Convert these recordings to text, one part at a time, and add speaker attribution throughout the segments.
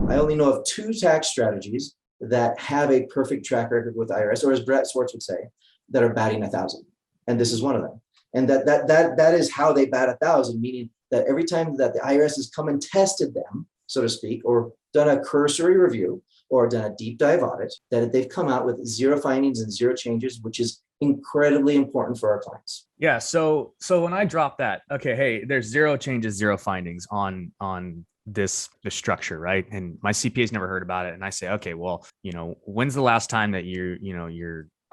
Speaker 1: I only know of two tax strategies that have a perfect track record with IRS, or as Brett Swartz would say, that are batting 1,000. And this is one of them. And that is how they bat 1,000, meaning that every time that the IRS has come and tested them, so to speak, or done a cursory review or done a deep dive audit, that they've come out with zero findings and zero changes, which is incredibly important for our clients.
Speaker 2: Yeah. So when I drop that, okay, hey, there's zero changes, zero findings on this structure, right? And my CPA's never heard about it. And I say, okay, well, when's the last time that your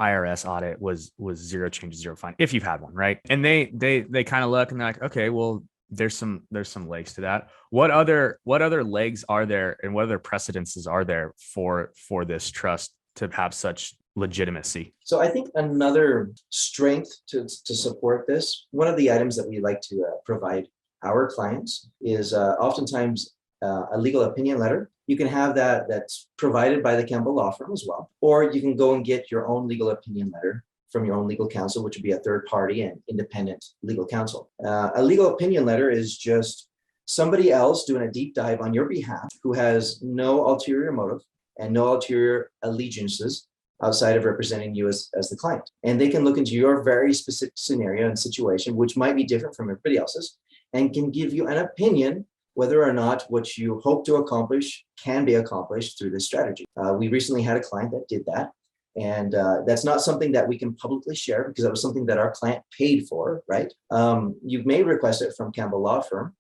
Speaker 2: IRS audit was zero changes, zero findings, if you've had one, right? And they kind of look and they're like, okay, well, there's some legs to that. What other legs are there, and what other precedences are there for this trust to have such legitimacy?
Speaker 1: So I think another strength to support this, one of the items that we like to provide our clients is oftentimes a legal opinion letter. You can have that's provided by the Campbell Law Firm as well, or you can go and get your own legal opinion letter from your own legal counsel, which would be a third party and independent legal counsel. A legal opinion letter is just somebody else doing a deep dive on your behalf who has no ulterior motive and no ulterior allegiances outside of representing you as the client. And they can look into your very specific scenario and situation, which might be different from everybody else's, and can give you an opinion whether or not what you hope to accomplish can be accomplished through this strategy. We recently had a client that did that. And that's not something that we can publicly share because that was something that our client paid for, right? You may request it from Campbell Law Firm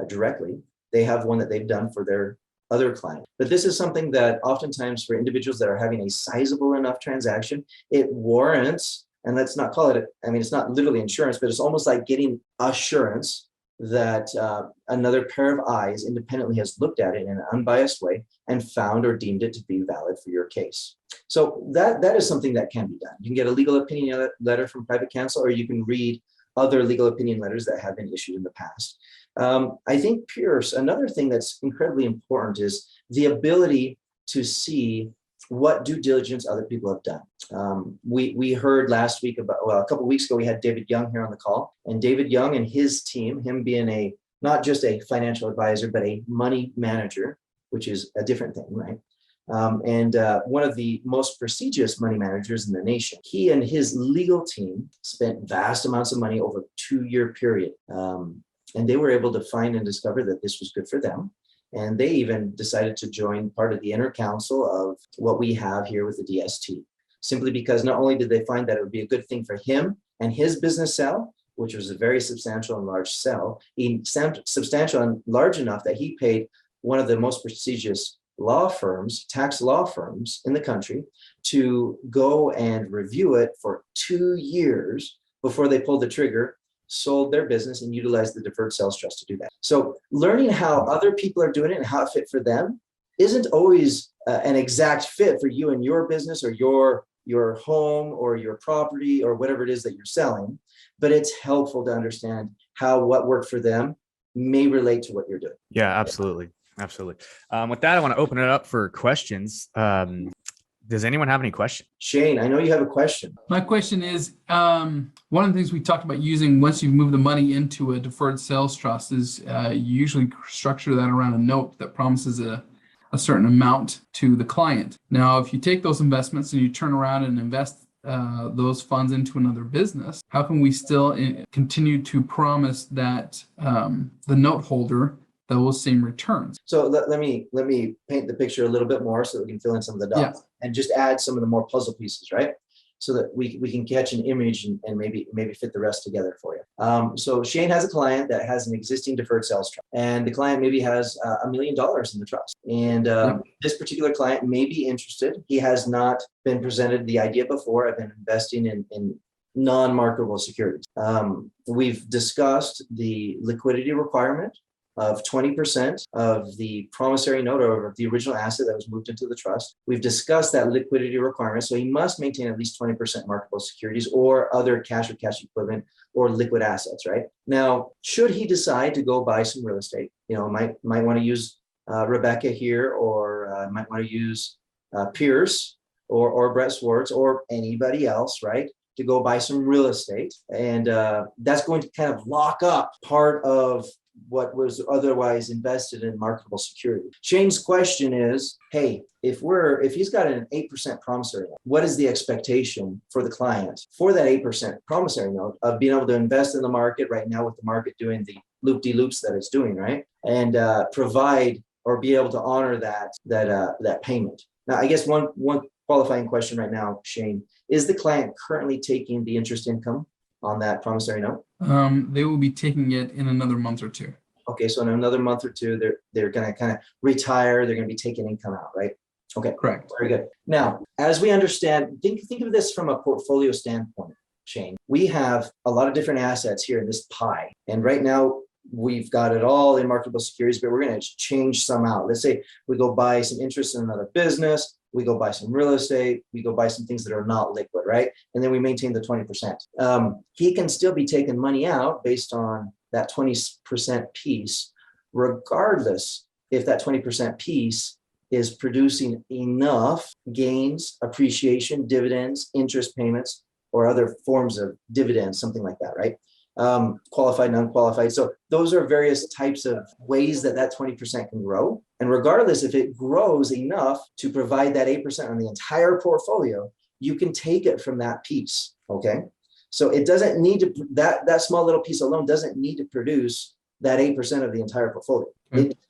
Speaker 1: directly. They have one that they've done for their other client. But this is something that oftentimes for individuals that are having a sizable enough transaction, it warrants, and let's not call it, it's not literally insurance, but it's almost like getting assurance that another pair of eyes independently has looked at it in an unbiased way and found or deemed it to be valid for your case. So that is something that can be done. You can get a legal opinion letter from private counsel, or you can read other legal opinion letters that have been issued in the past. I think, Pierce, another thing that's incredibly important is the ability to see what due diligence other people have done. We heard last week a couple of weeks ago, we had David Young here on the call, and David Young and his team, him being not just a financial advisor, but a money manager, which is a different thing, right? And one of the most prestigious money managers in the nation. He and his legal team spent vast amounts of money over a 2-year period. And they were able to find and discover that this was good for them. And they even decided to join part of the inner council of what we have here with the DST, simply because not only did they find that it would be a good thing for him and his business sell, which was a very substantial and large sell, substantial and large enough that he paid one of the most prestigious law firms, tax law firms in the country, to go and review it for 2 years before they pulled the trigger, sold their business, and utilized the deferred sales trust to do that. So learning how other people are doing it and how it fit for them isn't always an exact fit for you and your business or your home or your property or whatever it is that you're selling, but it's helpful to understand how what worked for them may relate to what you're doing.
Speaker 2: Yeah, absolutely. Absolutely. With that, I want to open it up for questions. Does anyone have any questions?
Speaker 1: Shane, I know you have a question.
Speaker 3: My question is, one of the things we talked about using once you've moved the money into a deferred sales trust is you usually structure that around a note that promises a certain amount to the client. Now, if you take those investments and you turn around and invest those funds into another business, how can we still continue to promise that the note holder those same returns?
Speaker 1: So let me paint the picture a little bit more so that we can fill in some of the dots and just add some of the more puzzle pieces, right? So that we can catch an image and maybe fit the rest together for you. So Shane has a client that has an existing deferred sales trust, and the client maybe has $1 million in the trust. And this particular client may be interested. He has not been presented the idea before. I've been investing in non-marketable securities. We've discussed the liquidity requirement of 20% of the promissory note or the original asset that was moved into the trust. We've discussed that liquidity requirement. So he must maintain at least 20% marketable securities or other cash or cash equivalent or liquid assets, right? Now, should he decide to go buy some real estate, might want to use Rebecca here, or might want to use Pierce or Brett Swartz or anybody else, right? To go buy some real estate. And that's going to kind of lock up part of what was otherwise invested in marketable security. Shane's question is, hey, if he's got an 8% promissory note, what is the expectation for the client for that 8% promissory note of being able to invest in the market right now with the market doing the loop-de-loops that it's doing, right? And provide or be able to honor that payment. Now, I guess one qualifying question right now, Shane, is the client currently taking the interest income on that promissory note?
Speaker 3: They will be taking it in another month or two.
Speaker 1: Okay, so in another month or two, they're going to kind of retire. They're going to be taking income out, right? Okay,
Speaker 3: Correct.
Speaker 1: very good. Now, as we understand, think of this from a portfolio standpoint, Shane. We have a lot of different assets here in this pie, and right now we've got it all in marketable securities, but we're going to change some out. Let's say we go buy some interest in another business. We go buy some real estate, we go buy some things that are not liquid, right? And then we maintain the 20%. He can still be taking money out based on that 20% piece, regardless if that 20% piece is producing enough gains, appreciation, dividends, interest payments, or other forms of dividends, something like that, right? Qualified, non-qualified. So those are various types of ways that 20% can grow. And regardless, if it grows enough to provide that 8% on the entire portfolio, you can take it from that piece, okay? So it doesn't need to, that small little piece alone doesn't need to produce that 8% of the entire portfolio.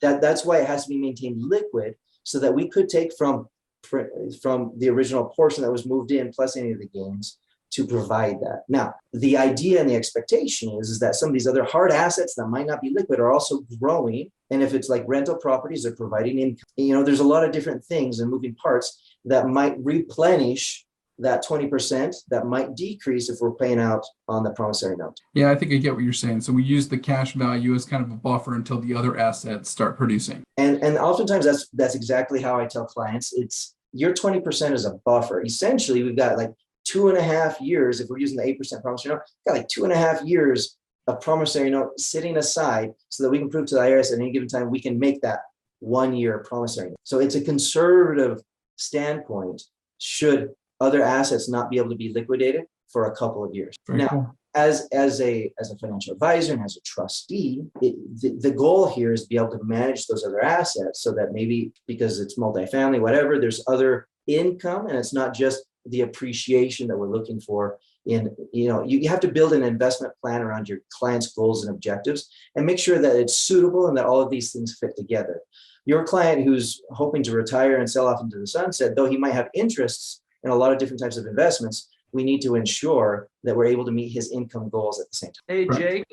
Speaker 1: That's why it has to be maintained liquid, so that we could take from the original portion that was moved in plus any of the gains to provide that. Now, the idea and the expectation is that some of these other hard assets that might not be liquid are also growing. And if it's like rental properties, they're providing income. There's a lot of different things and moving parts that might replenish that 20% that might decrease if we're paying out on the promissory note.
Speaker 3: Yeah, I think I get what you're saying. So we use the cash value as kind of a buffer until the other assets start producing.
Speaker 1: And oftentimes that's exactly how I tell clients. It's your 20% is a buffer. Essentially, we've got like 2.5 years, if we're using the 8% promissory note, got like 2.5 years of promissory note sitting aside so that we can prove to the IRS at any given time we can make that 1 year promissory note. So it's a conservative standpoint should other assets not be able to be liquidated for a couple of years.
Speaker 3: Very
Speaker 1: now,
Speaker 3: cool.
Speaker 1: as a financial advisor and as a trustee, the goal here is to be able to manage those other assets so that maybe because it's multifamily, whatever, there's other income, and it's not just the appreciation that we're looking for in, you have to build an investment plan around your client's goals and objectives and make sure that it's suitable and that all of these things fit together. Your client who's hoping to retire and sell off into the sunset, though he might have interests in a lot of different types of investments, we need to ensure that we're able to meet his income goals at the same time.
Speaker 4: Hey, Jake,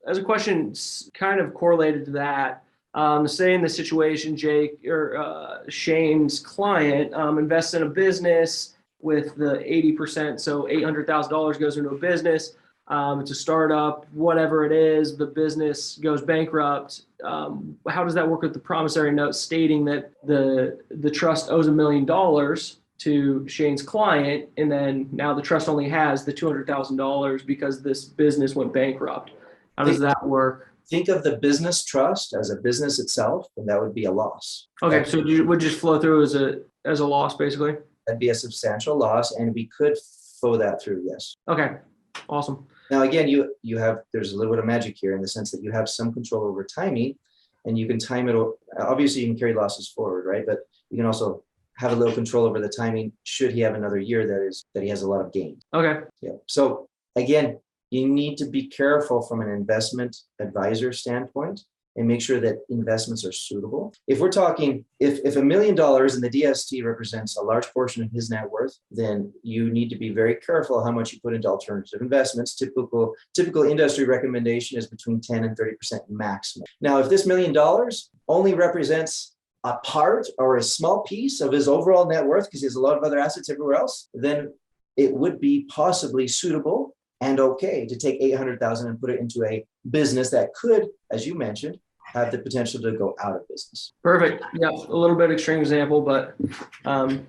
Speaker 4: as a question kind of correlated to that, say in the situation, Jake or Shane's client invests in a business with the 80%, so $800,000 goes into a business. It's a startup, whatever it is, the business goes bankrupt. How does that work with the promissory note stating that the trust owes $1 million to Shane's client, and then now the trust only has the $200,000 because this business went bankrupt? How does that work?
Speaker 1: Think of the business trust as a business itself, and that would be a loss.
Speaker 4: Okay, so it would just flow through as a loss, basically?
Speaker 1: That'd be a substantial loss, and we could flow that through, yes.
Speaker 4: Okay, awesome.
Speaker 1: Now, again, there's a little bit of magic here in the sense that you have some control over timing, and you can time it. Obviously, you can carry losses forward, right? But you can also have a little control over the timing should he have another year that he has a lot of gain.
Speaker 4: Okay.
Speaker 1: Yeah. So again, you need to be careful from an investment advisor standpoint and make sure that investments are suitable. If we're talking, if $1 million and the DST represents a large portion of his net worth, then you need to be very careful how much you put into alternative investments. Typical industry recommendation is between 10 and 30% maximum. Now, if this $1 million only represents a part or a small piece of his overall net worth, because he has a lot of other assets everywhere else, then it would be possibly suitable and okay to take $800,000 and put it into a business that could, as you mentioned, have the potential to go out of business.
Speaker 4: Perfect. Yeah, a little bit extreme example, but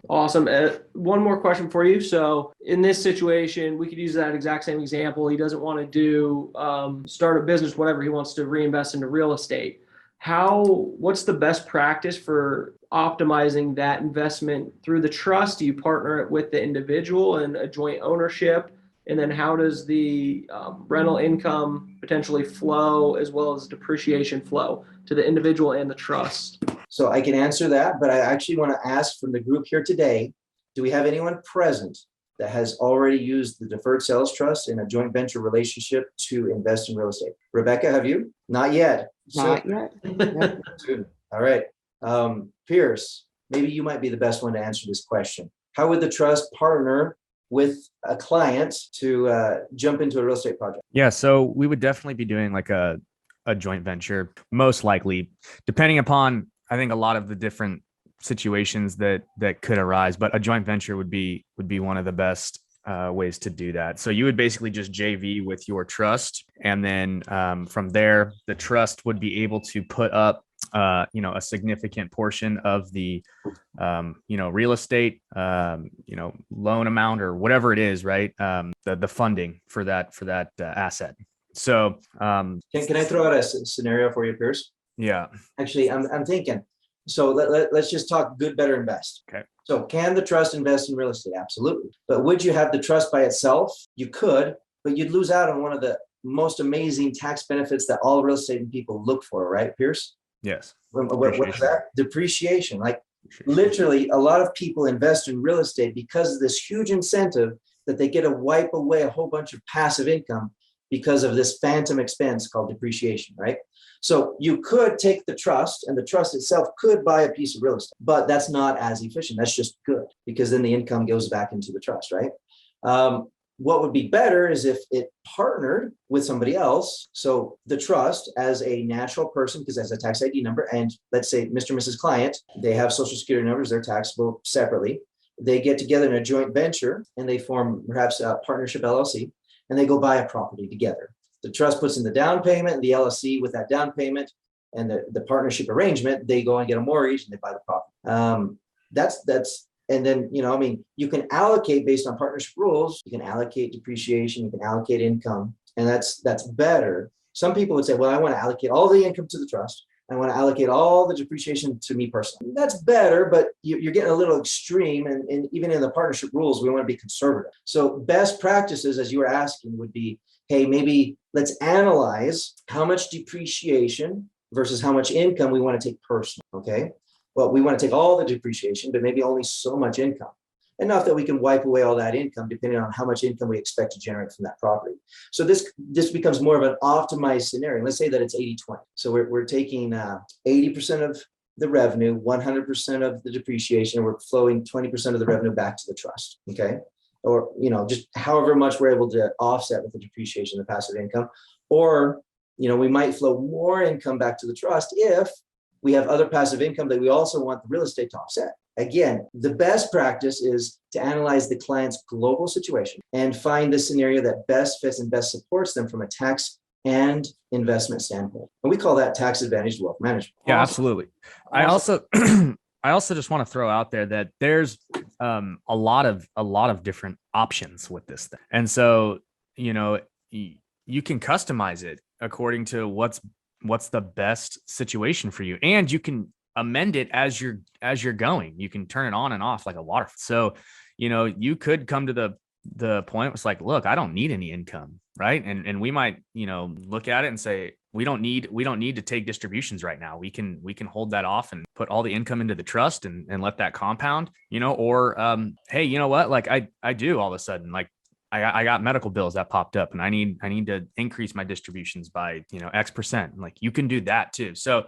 Speaker 4: awesome. One more question for you. So in this situation, we could use that exact same example. He doesn't want to do start a business, whatever. He wants to reinvest into real estate. What's the best practice for optimizing that investment through the trust? Do you partner it with the individual and a joint ownership? And then how does the rental income potentially flow as well as depreciation flow to the individual and the trust?
Speaker 1: So I can answer that, but I actually want to ask from the group here today, do we have anyone present that has already used the deferred sales trust in a joint venture relationship to invest in real estate? Rebecca, have you? Not yet.
Speaker 5: Not yet.
Speaker 1: Soon. All right. Pierce, maybe you might be the best one to answer this question. How would the trust partner with a client to jump into a real estate project?
Speaker 2: Yeah, so we would definitely be doing like a joint venture, most likely, depending upon, I think, a lot of the different situations that could arise. But a joint venture would be one of the best ways to do that. So you would basically just JV with your trust, and then from there, the trust would be able to put up a significant portion of the real estate loan amount or whatever it is, right? The funding for that asset. So
Speaker 1: can I throw out a scenario for you, Pierce?
Speaker 2: yeah.
Speaker 1: Actually, I'm thinking, so let's just talk good, better, and best.
Speaker 2: Okay.
Speaker 1: So can the trust invest in real estate? Absolutely. But would you have the trust by itself? You could, but you'd lose out on one of the most amazing tax benefits that all real estate people look for, right, Pierce?
Speaker 2: Yes.
Speaker 1: What is that? Depreciation. Like literally, a lot of people invest in real estate because of this huge incentive that they get to wipe away a whole bunch of passive income because of this phantom expense called depreciation, right? So you could take the trust, and the trust itself could buy a piece of real estate, but that's not as efficient. That's just good, because then the income goes back into the trust, right? What would be better is if it partnered with somebody else. So the trust, as a natural person, because it has a tax ID number, and let's say Mr. and Mrs. Client, they have social security numbers, they're taxable separately. They get together in a joint venture and they form perhaps a partnership LLC, and they go buy a property together. The trust puts in the down payment, and the LLC with that down payment and the partnership arrangement, they go and get a mortgage and they buy the property. And then, you can allocate based on partnership rules. You can allocate depreciation, you can allocate income, and that's better. Some people would say, well, I want to allocate all the income to the trust. I want to allocate all the depreciation to me personally. That's better, but you're getting a little extreme. And even in the partnership rules, we want to be conservative. So best practices, as you were asking, would be, hey, maybe let's analyze how much depreciation versus how much income we want to take personally, okay? Well, we want to take all the depreciation, but maybe only so much income. Enough that we can wipe away all that income depending on how much income we expect to generate from that property. So this becomes more of an optimized scenario. Let's say that it's 80-20. So we're taking 80% of the revenue, 100% of the depreciation, and we're flowing 20% of the revenue back to the trust, okay? Or, just however much we're able to offset with the depreciation, the passive income. Or, we might flow more income back to the trust if we have other passive income that we also want the real estate to offset. Again, the best practice is to analyze the client's global situation and find the scenario that best fits and best supports them from a tax and investment standpoint. And we call that tax advantaged wealth management.
Speaker 2: Yeah, absolutely. I also just want to throw out there that there's a lot of different options with this thing. And so, you can customize it according to what's the best situation for you, and you can amend it as you're going. You can turn it on and off like a water. So, you could come to the point it's like, look, I don't need any income, right? And we might, look at it and say, we don't need to take distributions right now. We can hold that off and put all the income into the trust and let that compound, or hey, you know what? Like I do all of a sudden, like I got medical bills that popped up and I need to increase my distributions by, X%. Like you can do that too. So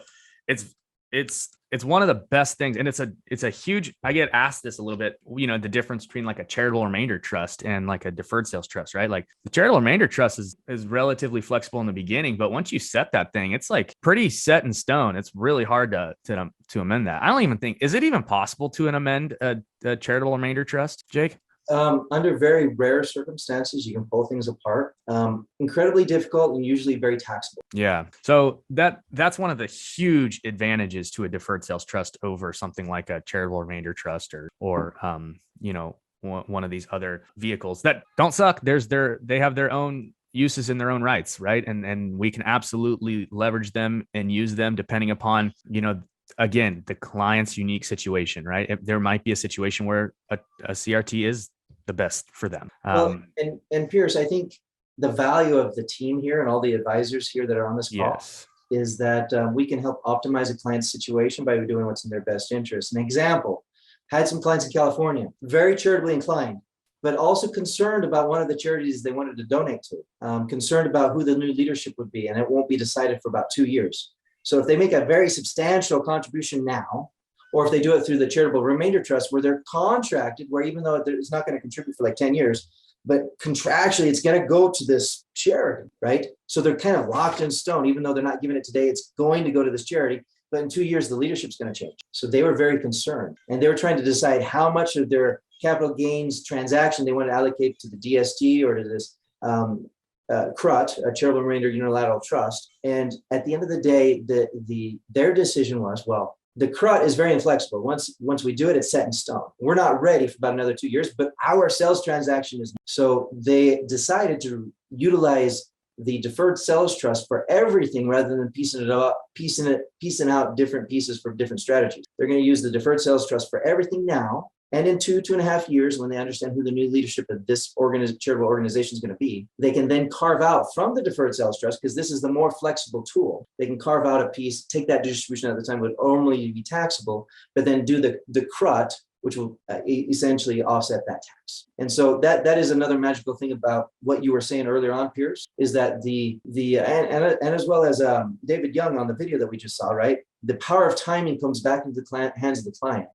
Speaker 2: it's one of the best things. And it's a huge, I get asked this a little bit, the difference between like a charitable remainder trust and like a deferred sales trust, right? Like the charitable remainder trust is relatively flexible in the beginning, but once you set that thing, it's like pretty set in stone. It's really hard to amend that. I don't even think, is it even possible to amend a charitable remainder trust, Jake?
Speaker 1: Under very rare circumstances, you can pull things apart. Incredibly difficult and usually very taxable.
Speaker 2: Yeah. So that's one of the huge advantages to a deferred sales trust over something like a charitable remainder trust or one of these other vehicles that don't suck. They have their own uses in their own rights, right? And we can absolutely leverage them and use them depending upon, again, the client's unique situation, right? There might be a situation where a CRT is the best for them.
Speaker 1: Well, and Pierce, I think the value of the team here and all the advisors here that are on this call
Speaker 2: Yes.
Speaker 1: is that we can help optimize a client's situation by doing what's in their best interest. An example, had some clients in California, very charitably inclined, but also concerned about one of the charities they wanted to donate to, concerned about who the new leadership would be, and it won't be decided for about 2 years. So if they make a very substantial contribution now, or if they do it through the charitable remainder trust where they're contracted, where even though it's not going to contribute for like 10 years, but contractually it's going to go to this charity, right? So they're kind of locked in stone, even though they're not giving it today, it's going to go to this charity, but in 2 years, the leadership's going to change. So they were very concerned, and they were trying to decide how much of their capital gains transaction they want to allocate to the DST or to this CRUT, a charitable remainder unilateral trust. And at the end of the day, their decision was, well, the CRUT is very inflexible. Once we do it, it's set in stone. We're not ready for about another 2 years, but our sales transaction is. So they decided to utilize the deferred sales trust for everything rather than piecing out different pieces for different strategies. They're going to use the deferred sales trust for everything now. And in 2.5 years, when they understand who the new leadership of this charitable organization is going to be, they can then carve out from the deferred sales trust, because this is the more flexible tool. They can carve out a piece, take that distribution at the time would only be taxable, but then do the CRUT, which will essentially offset that tax. And so that is another magical thing about what you were saying earlier on, Pierce, is that and as well as David Young on the video that we just saw, right? The power of timing comes back into the hands of the client.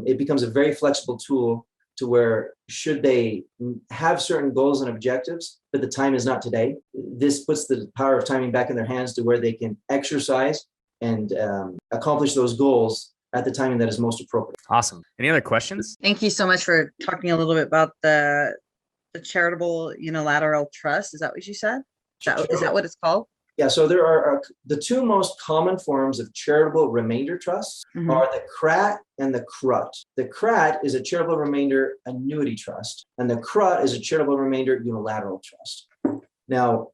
Speaker 1: It becomes a very flexible tool to where, should they have certain goals and objectives, but the time is not today, this puts the power of timing back in their hands to where they can exercise and accomplish those goals at the timing that is most appropriate.
Speaker 2: Awesome. Any other questions?
Speaker 5: Thank you so much for talking a little bit about the charitable unilateral trust. Is that what you said? Is that what it's called?
Speaker 1: Yeah, so there are the two most common forms of charitable remainder trusts are the CRAT and the CRUT. The CRAT is a charitable remainder annuity trust, and the CRUT is a charitable remainder unilateral trust. Now,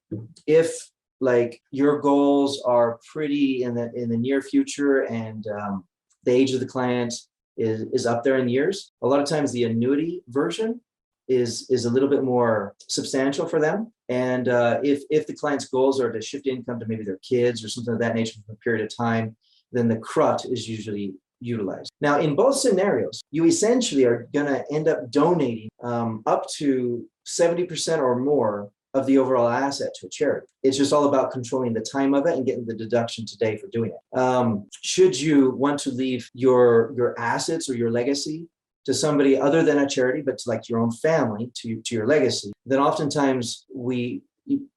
Speaker 1: if like your goals are pretty in the near future and the age of the client is up there in years, a lot of times the annuity version is a little bit more substantial for them. And if the client's goals are to shift income to maybe their kids or something of that nature for a period of time, then the CRUT is usually utilized. Now, in both scenarios, you essentially are going to end up donating up to 70% or more of the overall asset to a charity. It's just all about controlling the time of it and getting the deduction today for doing it. Should you want to leave your assets or your legacy to somebody other than a charity, but to like your own family, to your legacy, then oftentimes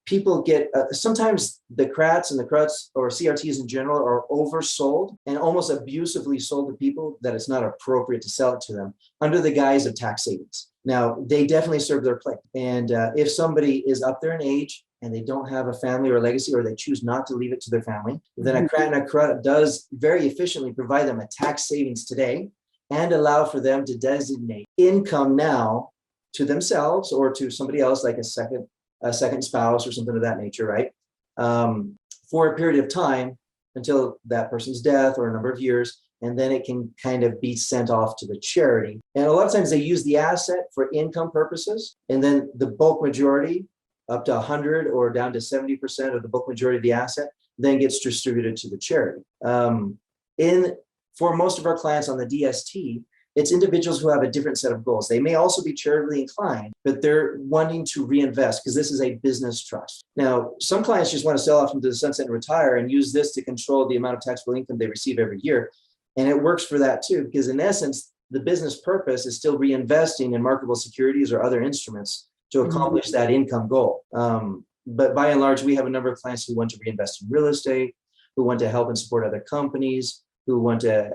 Speaker 1: people get, sometimes the CRATs and the CRUTs or CRTs in general are oversold and almost abusively sold to people that it's not appropriate to sell it to them under the guise of tax savings. Now, they definitely serve their place. And if somebody is up there in age and they don't have a family or a legacy, or they choose not to leave it to their family, then a CRAT and a CRUT does very efficiently provide them a tax savings today and allow for them to designate income now to themselves or to somebody else, like a second spouse or something of that nature, right? For a period of time until that person's death or a number of years, and then it can kind of be sent off to the charity. And a lot of times they use the asset for income purposes, and then the bulk majority, up to 100 or down to 70% of the bulk majority of the asset, then gets distributed to the charity. For most of our clients on the DST, it's individuals who have a different set of goals. They may also be charitably inclined, but they're wanting to reinvest because this is a business trust. Now, some clients just want to sell off into the sunset and retire and use this to control the amount of taxable income they receive every year. And it works for that too, because in essence, the business purpose is still reinvesting in marketable securities or other instruments to accomplish that income goal. But by and large, we have a number of clients who want to reinvest in real estate, who want to help and support other companies, who want to,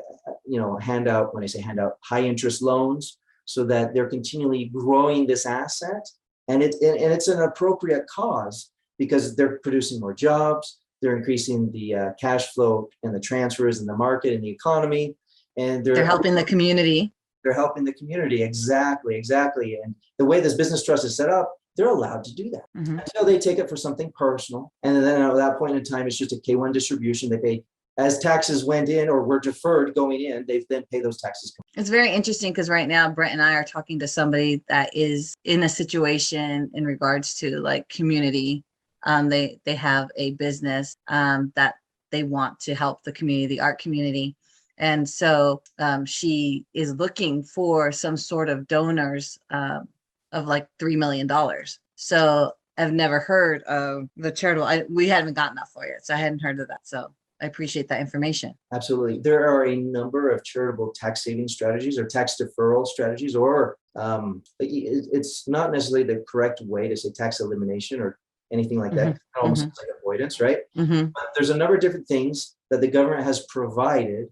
Speaker 1: hand out, when I say hand out, high interest loans, so that they're continually growing this asset. And it's an appropriate cause because they're producing more jobs, they're increasing the cash flow and the transfers in the market and the economy, and they're
Speaker 5: helping the community.
Speaker 1: They're helping the community, exactly. And the way this business trust is set up, they're allowed to do that until they take it for something personal. And then at that point in time, it's just a K-1 distribution. They pay as taxes went in or were deferred going in, they've then paid those taxes.
Speaker 5: It's very interesting because right now Brent and I are talking to somebody that is in a situation in regards to like community. They have a business that they want to help the community, the art community. And so she is looking for some sort of donors of like $3 million. So I've never heard of the charitable. We haven't gotten that far yet, so I hadn't heard of that. So I appreciate that information.
Speaker 1: Absolutely. There are a number of charitable tax saving strategies or tax deferral strategies, or it's not necessarily the correct way to say tax elimination or anything like that. Almost like avoidance, right? But there's a number of different things that the government has provided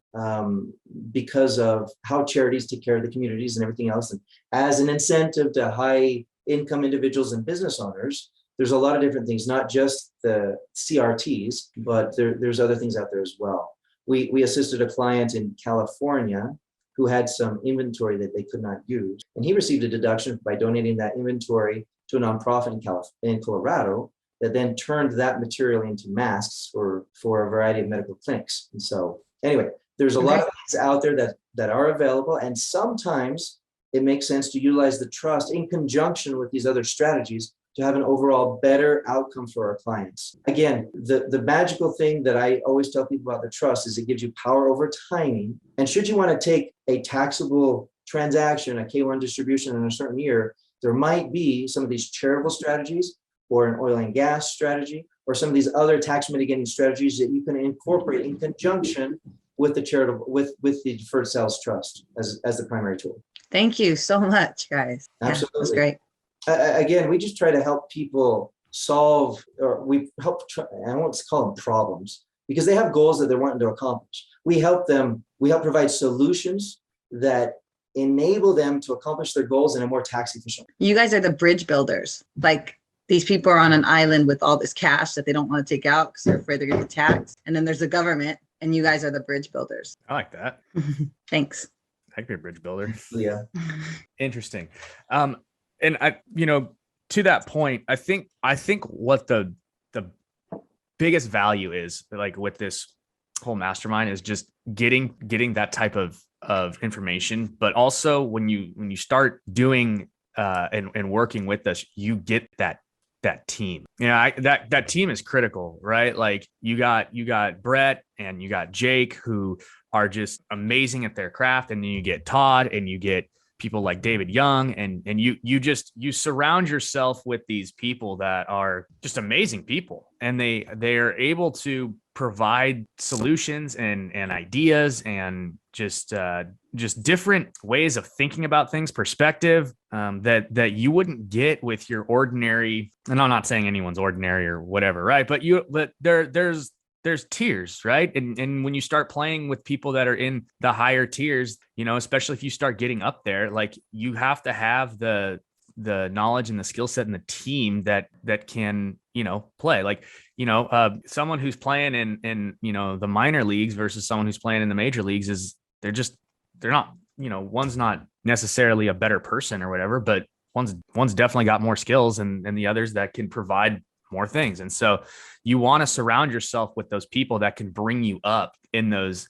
Speaker 1: because of how charities take care of the communities and everything else. And as an incentive to high income individuals and business owners, there's a lot of different things, not just the CRTs, but there's other things out there as well. We assisted a client in California who had some inventory that they could not use, and he received a deduction by donating that inventory to a nonprofit in Colorado that then turned that material into masks for a variety of medical clinics. And so anyway, there's a lot of things out there that are available, and sometimes it makes sense to utilize the trust in conjunction with these other strategies to have an overall better outcome for our clients. Again, the magical thing that I always tell people about the trust is it gives you power over timing. And should you want to take a taxable transaction, a K-1 distribution in a certain year, there might be some of these charitable strategies or an oil and gas strategy or some of these other tax mitigating strategies that you can incorporate in conjunction with the charitable, with the deferred sales trust as the primary tool.
Speaker 5: Thank you so much, guys.
Speaker 1: Absolutely.
Speaker 5: Yeah, that's great.
Speaker 1: Again, we just try to help people solve, or we help, I won't call them problems, because they have goals that they're wanting to accomplish. We help provide solutions that enable them to accomplish their goals in a more tax efficient way.
Speaker 5: You guys are the bridge builders. Like these people are on an island with all this cash that they don't want to take out because they're afraid they're going to get taxed. And then there's the government, and you guys are the bridge builders.
Speaker 2: I like that.
Speaker 5: Thanks.
Speaker 2: I could be a bridge builder.
Speaker 1: Yeah.
Speaker 2: Interesting. And I, to that point, I think what the biggest value is, like with this whole mastermind, is just getting that type of information. But also when you start doing and working with us, you get that team. That team is critical, right? Like you got Brett and you got Jake, who are just amazing at their craft, and then you get Todd and you get people like David Young, and you surround yourself with these people that are just amazing people, and they are able to provide solutions and ideas and just different ways of thinking about things, perspective that you wouldn't get with your ordinary. And I'm not saying anyone's ordinary or whatever, right? But there's tiers, right? And when you start playing with people that are in the higher tiers, especially if you start getting up there, like you have to have the knowledge and the skill set and the team that can, play. Like, someone who's playing in the minor leagues versus someone who's playing in the major leagues they're not, one's not necessarily a better person or whatever, but one's definitely got more skills and the others that can provide more things. And so you want to surround yourself with those people that can bring you up in those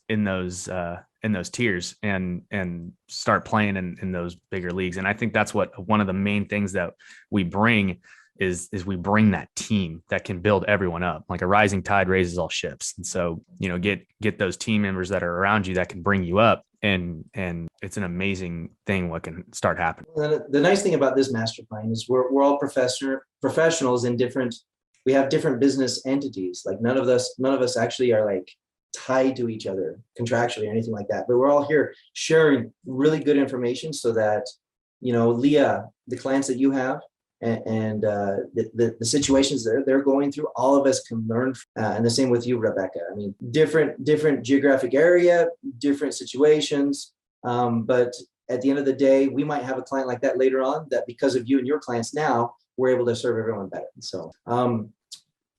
Speaker 2: tiers and start playing in those bigger leagues. And I think that's one of the main things that we bring is we bring that team that can build everyone up. Like a rising tide raises all ships. And so, get those team members that are around you that can bring you up, and it's an amazing thing what can start happening.
Speaker 1: The nice thing about this mastermind is we're all professionals in we have different business entities. Like none of us actually are like tied to each other contractually or anything like that, but we're all here sharing really good information so that, Leah, the clients that you have and the situations that they're going through, all of us can learn. And the same with you, Rebecca. I mean, different geographic area, different situations. But at the end of the day, we might have a client like that later on that because of you and your clients now, we're able to serve everyone better. So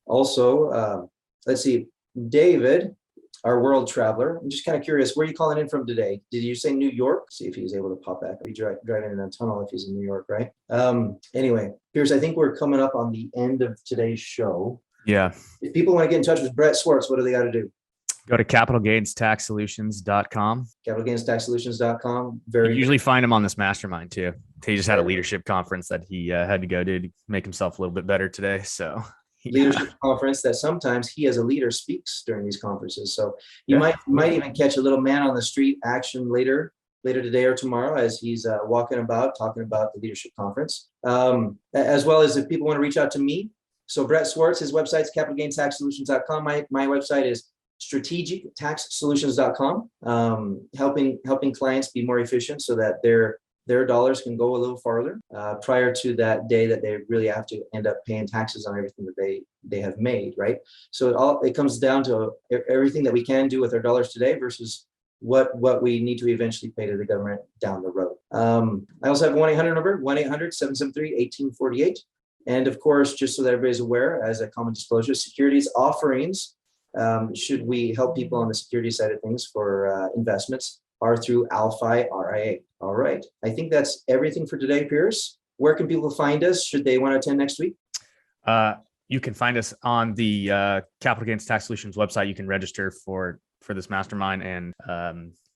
Speaker 1: also, let's see, David, our world traveler. I'm just kind of curious, where are you calling in from today? Did you say New York? See if he was able to pop back. Be driving in a tunnel if he's in New York, right? Anyway, Pierce, I think we're coming up on the end of today's show.
Speaker 2: Yeah.
Speaker 1: If people want to get in touch with Brett Swartz, what do they got to do?
Speaker 2: Go to capitalgainstaxsolutions.com.
Speaker 1: capitalgainstaxsolutions.com.
Speaker 2: You
Speaker 1: Very
Speaker 2: usually find him on this mastermind too. He just had a leadership conference that he had to go to make himself a little bit better today. So
Speaker 1: leadership conference that sometimes he as a leader speaks during these conferences. So you
Speaker 2: Yeah.
Speaker 1: might even catch a little man on the street action later today or tomorrow as he's walking about talking about the leadership conference. As well as if people want to reach out to me. So Brett Swartz, his website's capitalgainstaxsolutions.com. My website is strategictaxsolutions.com. Helping clients be more efficient so that their dollars can go a little farther prior to that day that they really have to end up paying taxes on everything that they have made, right? So it comes down to everything that we can do with our dollars today versus what we need to eventually pay to the government down the road. I also have a 1-800 number, 1-800-773-1848. And of course, just so that everybody's aware, as a common disclosure, securities offerings, should we help people on the security side of things for investments, are through Alphi RIA. All right. I think that's everything for today, Pierce. Where can people find us? Should they want to attend next week?
Speaker 2: You can find us on the Capital Gains Tax Solutions website. You can register for this mastermind. And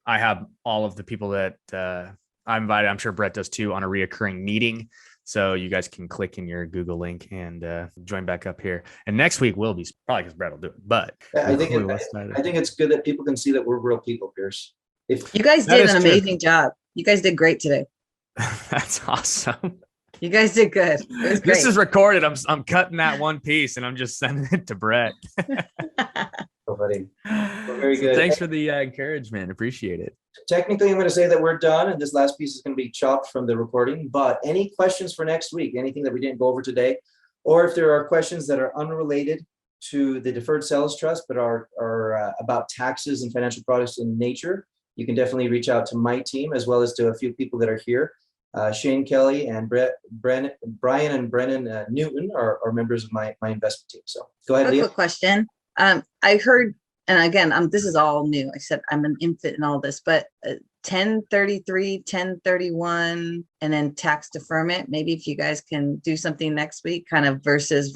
Speaker 2: I have all of the people that I invited. I'm sure Brett does too, on a reoccurring meeting. So you guys can click in your Google link and join back up here. And next week will be probably because Brett will do it. But
Speaker 1: I think it's good that people can see that we're real people, Pierce. If
Speaker 5: You guys
Speaker 2: That
Speaker 5: did
Speaker 2: is
Speaker 5: an
Speaker 2: true.
Speaker 5: amazing job. You guys did great today.
Speaker 2: That's awesome.
Speaker 5: You guys did good. It was great.
Speaker 2: This is recorded. I'm cutting that one piece and I'm just sending it to Brett.
Speaker 1: oh, buddy. Very
Speaker 2: So
Speaker 1: good.
Speaker 2: thanks for the encouragement. Appreciate it.
Speaker 1: Technically, I'm going to say that we're done, and this last piece is going to be chopped from the recording. But any questions for next week? Anything that we didn't go over today, or if there are questions that are unrelated to the deferred sales trust but are about taxes and financial products in nature, you can definitely reach out to my team as well as to a few people that are here. Shane Kelly and Brian and Brennan Newton are members of my investment team. So go ahead,
Speaker 5: A
Speaker 1: Leah.
Speaker 5: quick question. I heard, and again, this is all new. I said I'm an infant in all this, but 1033, 1031, and then tax deferment. Maybe if you guys can do something next week, kind of versus.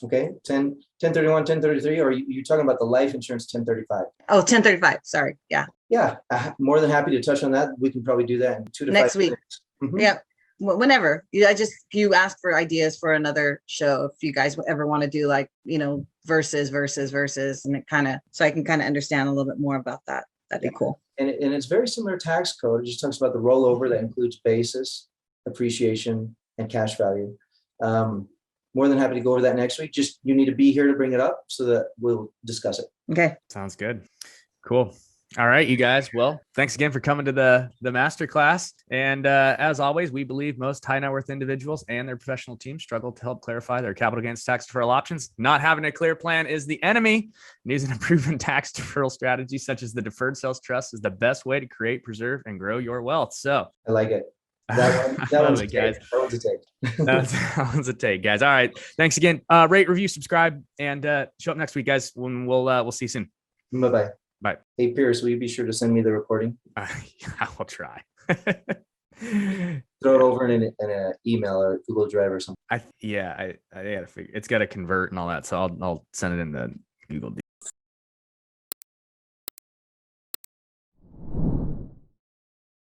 Speaker 1: Okay, 1031, 1033, or you talking about the life insurance 1035?
Speaker 5: Oh, 1035. Sorry. Yeah.
Speaker 1: Yeah, more than happy to touch on that. We can probably do that in 2 to 5
Speaker 5: Next week.
Speaker 1: minutes. Mhm.
Speaker 5: Yeah. Whenever you ask for ideas for another show, if you guys ever want to do like, versus, and it kind of, so I can kind of understand a little bit more about that. That'd be cool.
Speaker 1: And it's very similar tax code. It just talks about the rollover that includes basis, appreciation, and cash value. More than happy to go over that next week. Just you need to be here to bring it up so that we'll discuss it.
Speaker 5: Okay.
Speaker 2: Sounds good. Cool. All right, you guys. Well, thanks again for coming to the masterclass. And as always, we believe most high net worth individuals and their professional teams struggle to help clarify their capital gains tax deferral options. Not having a clear plan is the enemy. And using a proven tax deferral strategy such as the deferred sales trust is the best way to create, preserve, and grow your wealth. So
Speaker 1: I like it. That one's a
Speaker 2: guys.
Speaker 1: take. That one's a take.
Speaker 2: That one's a take, guys. All right. Thanks again. Rate, review, subscribe, and show up next week, guys. When we'll see you soon.
Speaker 1: Bye-bye.
Speaker 2: Bye.
Speaker 1: Hey, Pierce, will you be sure to send me the recording?
Speaker 2: I will try.
Speaker 1: Throw it over in an email or Google Drive or something.
Speaker 2: I gotta figure. It's got to convert and all that, so I'll send it in the Google